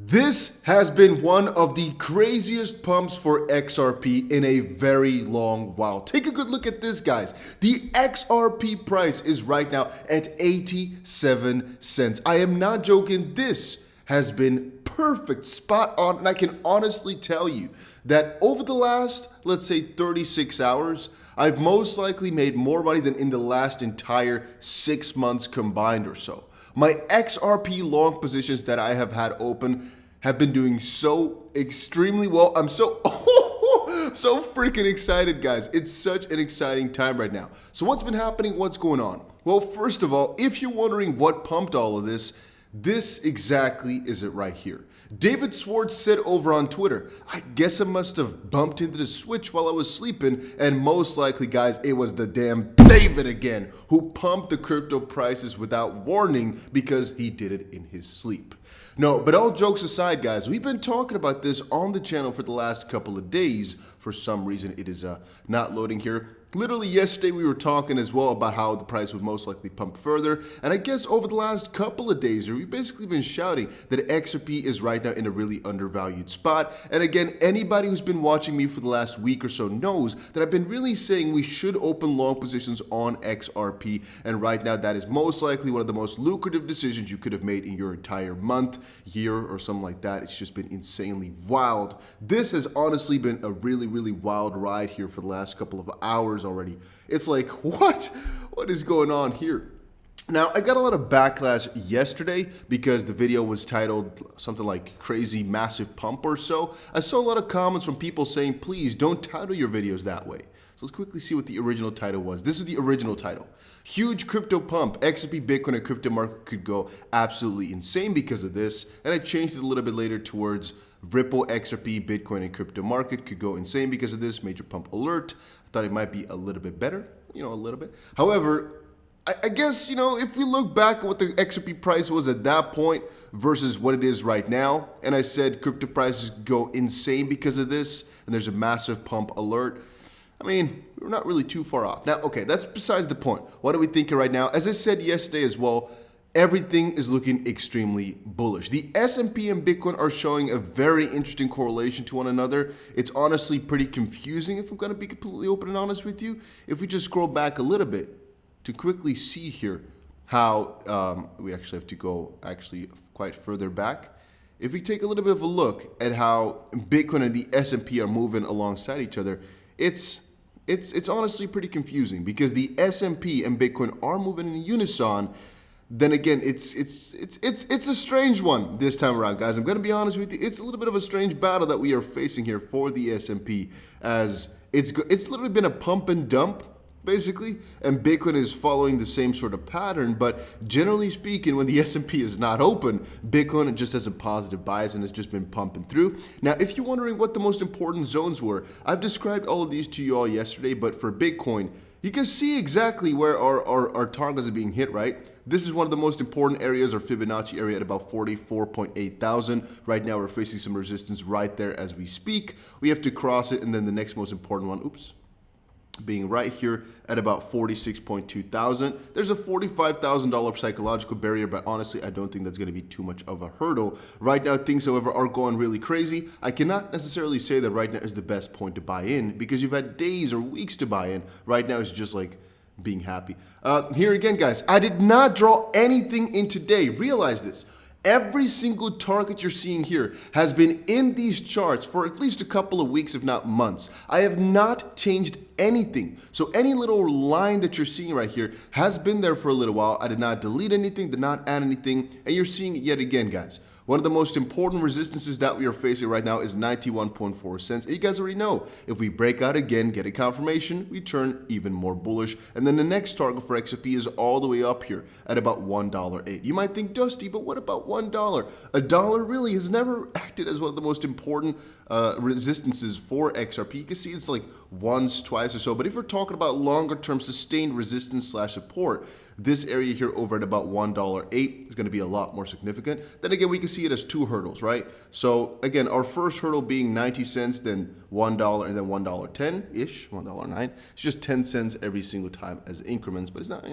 This has been one of the craziest pumps for XRP in a very long while. Take a good look at this, guys. The XRP price is right now at 87 cents. I am not joking. This has been perfect, spot on, and I can honestly tell you that over the last, let's say 36 hours, I've most likely made more money than in the last entire 6 months combined or so. My XRP long positions that I have had open have been doing so extremely well. I'm so freaking excited, guys. It's such an exciting time right now. So what's been happening? What's going on? Well, first of all, if you're wondering what pumped all of this, this exactly is it right here. David Schwartz said over on Twitter, I guess I must have bumped into the switch while I was sleeping, and most likely, guys, it was the damn David again who pumped the crypto prices without warning because he did it in his sleep. No, but all jokes aside, guys, we've been talking about this on the channel for the last couple of days. For some reason, it is not loading here. Literally yesterday, we were talking as well about how the price would most likely pump further. And I guess over the last couple of days here, we've basically been shouting that XRP is right now in a really undervalued spot. And again, anybody who's been watching me for the last week or so knows that I've been really saying we should open long positions on XRP. And right now, that is most likely one of the most lucrative decisions you could have made in your entire month, year, or something like that. It's just been insanely wild. This has honestly been a really, really wild ride here for the last couple of hours already. It's like, what is going on here? Now, I got a lot of backlash yesterday because the video was titled something like crazy massive pump or so. I saw a lot of comments from people saying, please don't title your videos that way. So let's quickly see what the original title was. This is the original title. Huge crypto pump. XRP, Bitcoin, and crypto market could go absolutely insane because of this. And I changed it a little bit later towards Ripple, XRP, Bitcoin, and crypto market could go insane because of this. Major pump alert. I thought it might be a little bit better, a little bit. However, I guess, if we look back at what the XRP price was at that point versus what it is right now, and I said crypto prices go insane because of this, and there's a massive pump alert, I mean, we're not really too far off. Now, okay, that's besides the point. What are we thinking right now? As I said yesterday as well, everything is looking extremely bullish. The S&P and Bitcoin are showing a very interesting correlation to one another. It's honestly pretty confusing if I'm going to be completely open and honest with you. If we just scroll back a little bit to quickly see here how we actually have to go quite further back. If we take a little bit of a look at how Bitcoin and the S&P are moving alongside each other, it's honestly pretty confusing because the S&P and Bitcoin are moving in unison. Then again, it's a strange one this time around, guys. I'm going to be honest with you. It's a little bit of a strange battle that we are facing here for the S&P, as it's literally been a pump and dump, basically, and Bitcoin is following the same sort of pattern. But generally speaking, when the S&P is not open, Bitcoin just has a positive bias and has just been pumping through. Now, if you're wondering what the most important zones were, I've described all of these to you all yesterday, but for Bitcoin, you can see exactly where our targets are being hit, right? This is one of the most important areas, our Fibonacci area at about 44.8 thousand. Right now, we're facing some resistance right there as we speak. We have to cross it, and then the next most important one, being right here at about 46.2 thousand. There's a $45,000 psychological barrier, but honestly, I don't think that's going to be too much of a hurdle. Right now, things, however, are going really crazy. I cannot necessarily say that right now is the best point to buy in because you've had days or weeks to buy in. Right now, it's just like being happy. Here again, guys, I did not draw anything in today. Realize this. Every single target you're seeing here has been in these charts for at least a couple of weeks, if not months. I have not changed anything. So any little line that you're seeing right here has been there for a little while. I did not delete anything, did not add anything, and you're seeing it yet again, guys. One of the most important resistances that we are facing right now is 91.4 cents. You guys already know, if we break out again, get a confirmation, we turn even more bullish. And then the next target for XRP is all the way up here at about $1.08. You might think, Dusty, but what about $1? A dollar really has never acted as one of the most important resistances for XRP. You can see it's like once, twice or so. But if we're talking about longer term sustained resistance / support, this area here over at about $1.08 is going to be a lot more significant. Then again, we can see it as two hurdles, right? So again, our first hurdle being 90 cents, then $1, and then $1.10-ish, $1.09. It's just 10 cents every single time as increments, but it's not,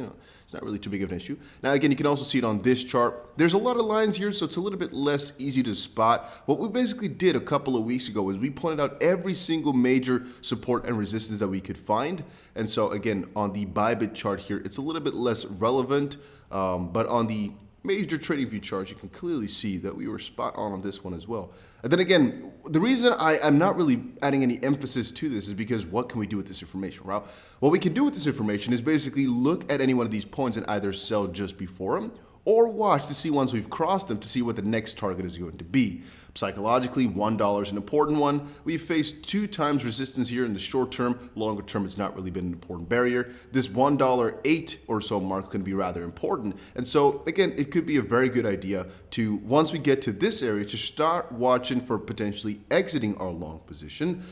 It's not really too big of an issue. Now, again, you can also see it on this chart. There's a lot of lines here, so it's a little bit less easy to spot. What we basically did a couple of weeks ago is we pointed out every single major support and resistance that we could find. And so, again, on the Bybit chart here, it's a little bit less relevant, but on the major trading view charts, you can clearly see that we were spot on this one as well. And then again, the reason I'm not really adding any emphasis to this is because what can we do with this information, right? What we can do with this information is basically look at any one of these points and either sell just before them or watch to see once we've crossed them to see what the next target is going to be. Psychologically, $1 is an important one. We've faced 2 times resistance here in the short term. Longer term, it's not really been an important barrier. This $1.08 or so mark can be rather important. And so, again, it could be a very good idea to, once we get to this area, to start watching for potentially exiting our long position.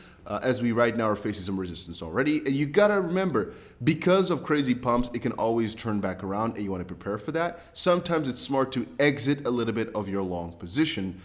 As we right now are facing some resistance already. And you gotta remember, because of crazy pumps, it can always turn back around and you wanna prepare for that. Sometimes it's smart to exit a little bit of your long position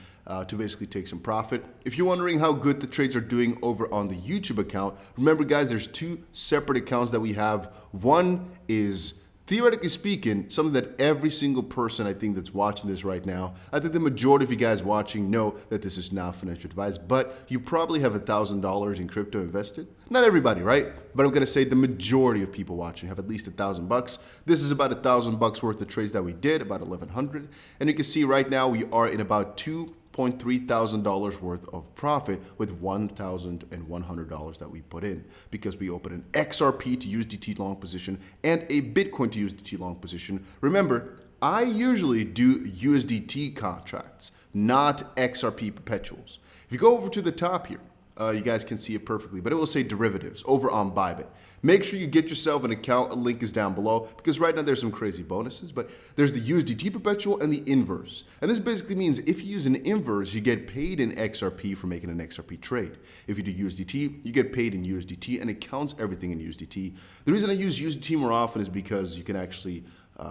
to basically take some profit. If you're wondering how good the trades are doing over on the YouTube account, remember guys, there's 2 separate accounts that we have. One is, theoretically speaking, something that every single person I think that's watching this right now, I think the majority of you guys watching know that this is not financial advice, but you probably have $1,000 in crypto invested. Not everybody, right? But I'm gonna say the majority of people watching have at least $1,000. This is about $1,000 worth of trades that we did, about 1,100. And you can see right now we are in about $2,300 worth of profit with $1,100 that we put in because we opened an XRP to USDT long position and a Bitcoin to USDT long position. Remember, I usually do USDT contracts, not XRP perpetuals. If you go over to the top here, you guys can see it perfectly, but it will say derivatives over on Bybit. Make sure you get yourself an account. A link is down below because right now there's some crazy bonuses, but there's the USDT perpetual and the inverse. And this basically means if you use an inverse, you get paid in XRP for making an XRP trade. If you do USDT, you get paid in USDT and it counts everything in USDT. The reason I use USDT more often is because you can actually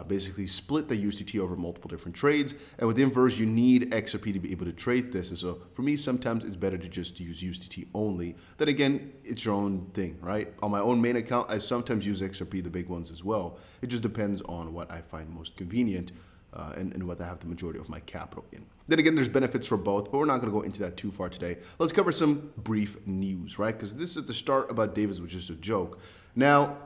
basically split the USDT over multiple different trades. And with inverse, you need XRP to be able to trade this. And so for me, sometimes it's better to just use USDT only. Then again, it's your own thing, right? On my own main account, I sometimes use XRP, the big ones as well. It just depends on what I find most convenient and what I have the majority of my capital in. Then again, there's benefits for both, but we're not going to go into that too far today. Let's cover some brief news, right? Because this at the start about Davis was just a joke. Now,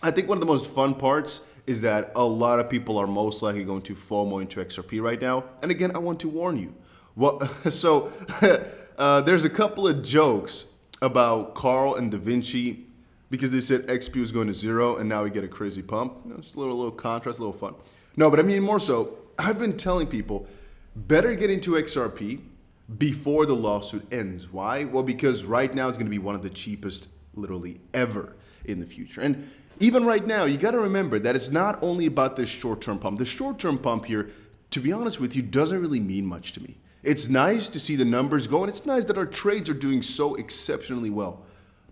I think one of the most fun parts is that a lot of people are most likely going to FOMO into XRP right now. And again, I want to warn you. Well, so there's a couple of jokes about Carl and Da Vinci because they said XP was going to 0 and now we get a crazy pump. You know, just a little contrast, a little fun. No, but I mean more so, I've been telling people better get into XRP before the lawsuit ends. Why? Well, because right now it's going to be one of the cheapest literally ever in the future. And even right now, you got to remember that it's not only about this short-term pump. The short-term pump here, to be honest with you, doesn't really mean much to me. It's nice to see the numbers go, and it's nice that our trades are doing so exceptionally well.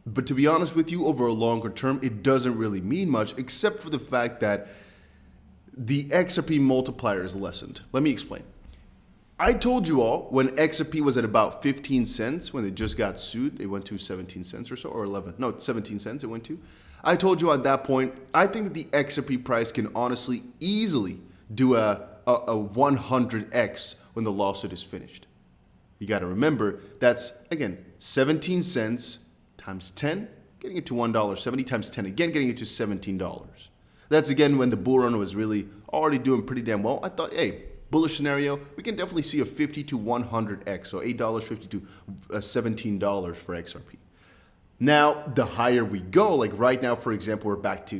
But to be honest with you, over a longer term, it doesn't really mean much, except for the fact that the XRP multiplier is lessened. Let me explain. I told you all when XRP was at about 15 cents, when they just got sued, it went to 17 cents or so, or 11, no, 17 cents it went to. I told you at that point, I think that the XRP price can honestly easily do a 100x when the lawsuit is finished. You got to remember, that's, again, 17 cents times 10, getting it to $1.70 times 10, again, getting it to $17. That's, again, when the bull run was really already doing pretty damn well. I thought, hey, bullish scenario, we can definitely see a 50 to 100x, so $8.50 to $17 for XRP. Now, the higher we go, like right now, for example, we're back to,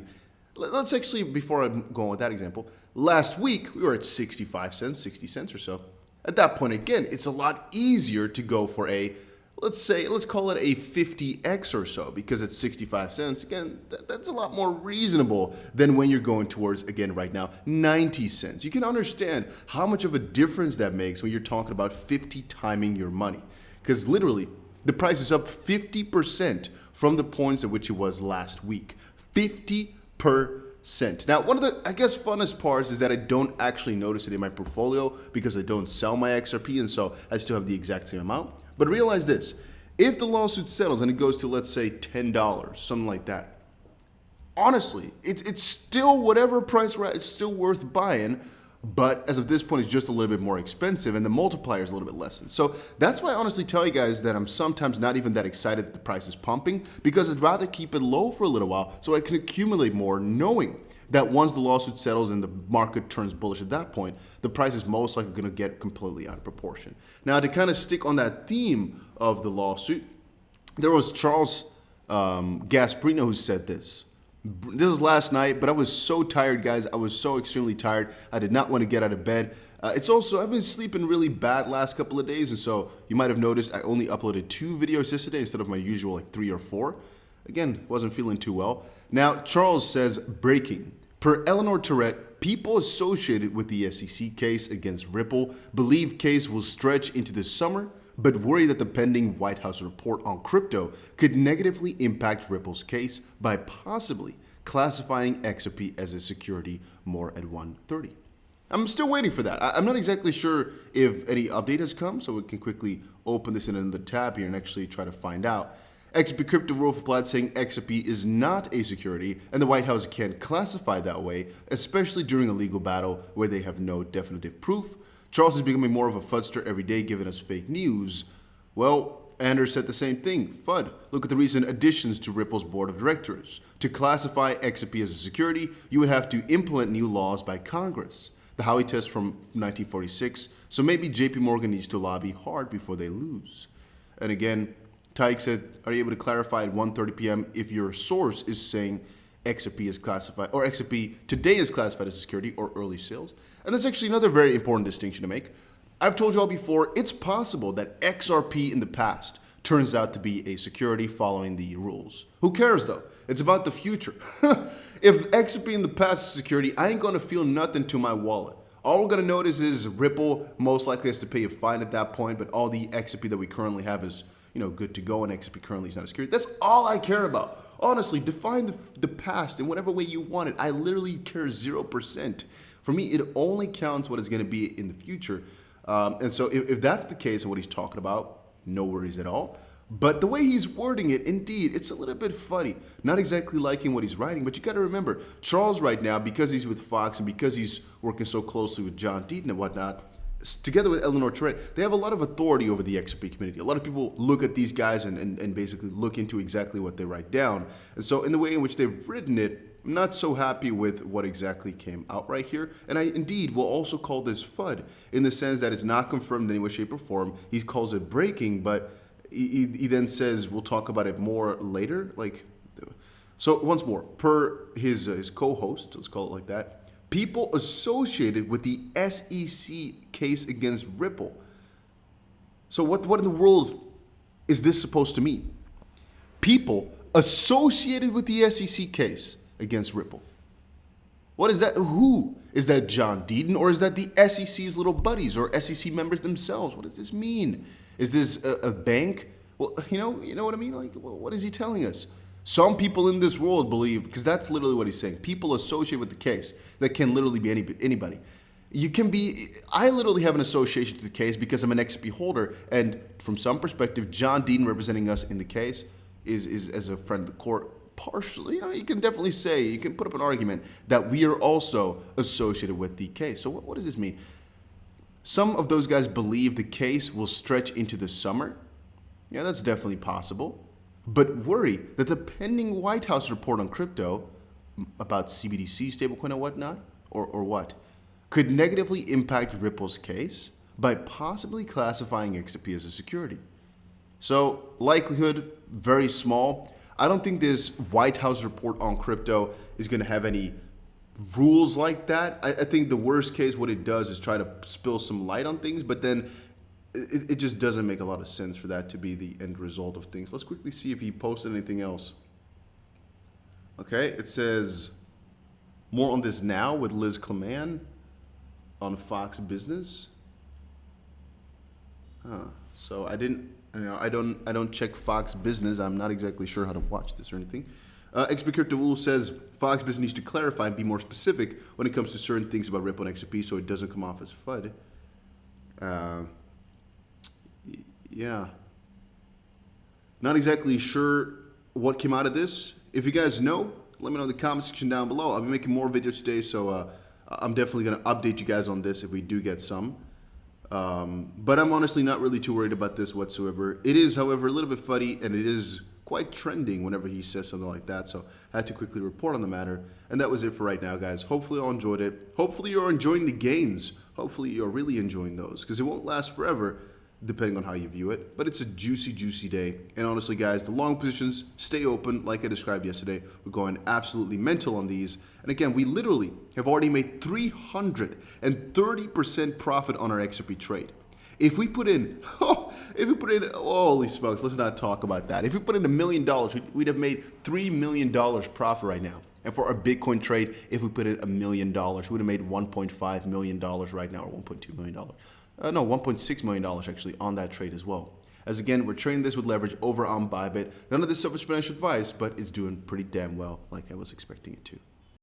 let's actually, before I go on with that example, last week we were at 65 cents, 60 cents or so. At that point, again, it's a lot easier to go for a, let's call it a 50x or so, because it's 65 cents. Again, that's a lot more reasonable than when you're going towards, again, right now, 90 cents. You can understand how much of a difference that makes when you're talking about 50 timing your money. Because literally, the price is up 50% from the points at which it was last week. 50%. Now, one of the, I guess, funnest parts is that I don't actually notice it in my portfolio because I don't sell my XRP, and so I still have the exact same amount. But realize this, if the lawsuit settles and it goes to, let's say, $10, something like that, honestly, it's still whatever price we're at, it's still worth buying. But as of this point, it's just a little bit more expensive, and the multiplier is a little bit lessened. So that's why I honestly tell you guys that I'm sometimes not even that excited that the price is pumping, because I'd rather keep it low for a little while so I can accumulate more, knowing that once the lawsuit settles and the market turns bullish at that point, the price is most likely going to get completely out of proportion. Now, to kind of stick on that theme of the lawsuit, there was Charles Gasparino who said this. This was last night, but I was so tired, guys. I was so extremely tired. I did not want to get out of bed. It's also, I've been sleeping really bad last couple of days, and so you might have noticed I only uploaded 2 videos yesterday instead of my usual like 3 or 4. Again, wasn't feeling too well. Now, Charles says, breaking. Per Eleanor Tourette, people associated with the SEC case against Ripple believe case will stretch into the summer, but worry that the pending White House report on crypto could negatively impact Ripple's case by possibly classifying XRP as a security more at 130. I'm still waiting for that. I'm not exactly sure if any update has come, so we can quickly open this in another tab here and actually try to find out. XRP Crypto Wolf replied saying XRP is not a security and the White House can't classify that way, especially during a legal battle where they have no definitive proof. Charles is becoming more of a fudster every day, giving us fake news. Well, Anders said the same thing. FUD. Look at the recent additions to Ripple's board of directors. To classify XRP as a security, you would have to implement new laws by Congress. The Howey test from 1946. So maybe JP Morgan needs to lobby hard before they lose. And again, Tyke said, are you able to clarify at 1:30 p.m. if your source is saying XRP is classified, or XRP today is classified as a security or early sales? And that's actually another very important distinction to make. I've told you all before, it's possible that XRP in the past turns out to be a security following the rules. Who cares though? It's about the future. If XRP in the past is security, I ain't gonna feel nothing to my wallet. All we're gonna notice is Ripple most likely has to pay a fine at that point, but all the XRP that we currently have is, good to go, and XRP currently is not a security. That's all I care about. Honestly, define the past in whatever way you want it. I literally care 0%. For me, it only counts what it's going to be in the future. And so if that's the case and what he's talking about, no worries at all. But the way he's wording it, indeed, it's a little bit funny. Not exactly liking what he's writing, but you got to remember, Charles right now, because he's with Fox and because he's working so closely with John Deaton and whatnot, together with Eleanor Tourette, they have a lot of authority over the XRP community. A lot of people look at these guys and basically look into exactly what they write down. And so in the way in which they've written it, I'm not so happy with what exactly came out right here. And I indeed will also call this FUD in the sense that it's not confirmed in any way, shape, or form. He calls it breaking, but he then says we'll talk about it more later. So once more, per his co-host, let's call it like that, people associated with the SEC case against Ripple. So what in the world is this supposed to mean? People associated with the SEC case against Ripple. What is that? Who? Is that John Deaton, or is that the SEC's little buddies or SEC members themselves? What does this mean? Is this a bank? Well, you know what I mean? What is he telling us? Some people in this world believe, because that's literally what he's saying, people associated with the case that can literally be anybody. I literally have an association to the case because I'm an XP holder, and from some perspective, John Deaton representing us in the case is as a friend of the court, partially, you can definitely say, you can put up an argument that we are also associated with the case. So what does this mean? Some of those guys believe the case will stretch into the summer. Yeah, that's definitely possible. But worry that the pending White House report on crypto about CBDC, stablecoin, and whatnot, or what, could negatively impact Ripple's case by possibly classifying XRP as a security. So likelihood, very small. I don't think this White House report on crypto is going to have any rules like that. I think the worst case, what it does is try to spill some light on things, but then it just doesn't make a lot of sense for that to be the end result of things. Let's quickly see if he posted anything else. Okay, it says more on this now with Liz Cleman on Fox Business. So I don't check Fox Business. I'm not exactly sure how to watch this or anything. XP Crypto Wool says Fox Business needs to clarify and be more specific when it comes to certain things about Ripple and XRP so it doesn't come off as FUD. Yeah. Not exactly sure what came out of this. If you guys know, let me know in the comment section down below. I'll be making more videos today, so I'm definitely going to update you guys on this if we do get some. But I'm honestly not really too worried about this whatsoever. It is, however, a little bit funny, and it is quite trending whenever he says something like that, so I had to quickly report on the matter. And that was it for right now, guys. Hopefully you all enjoyed it. Hopefully you're enjoying the gains. Hopefully you're really enjoying those, because it won't last forever, depending on how you view it. But it's a juicy, juicy day. And honestly, guys, the long positions stay open like I described yesterday. We're going absolutely mental on these. And again, we literally have already made 330% profit on our XRP trade. If we put in, holy smokes, let's not talk about that. If we put in $1 million, we'd have made $3 million profit right now. And for our Bitcoin trade, if we put in $1 million, we would have made $1.5 million right now, or $1.2 million. No, $1.6 million actually on that trade as well. As again, we're trading this with leverage over on Bybit. None of this stuff is financial advice, but it's doing pretty damn well like I was expecting it to.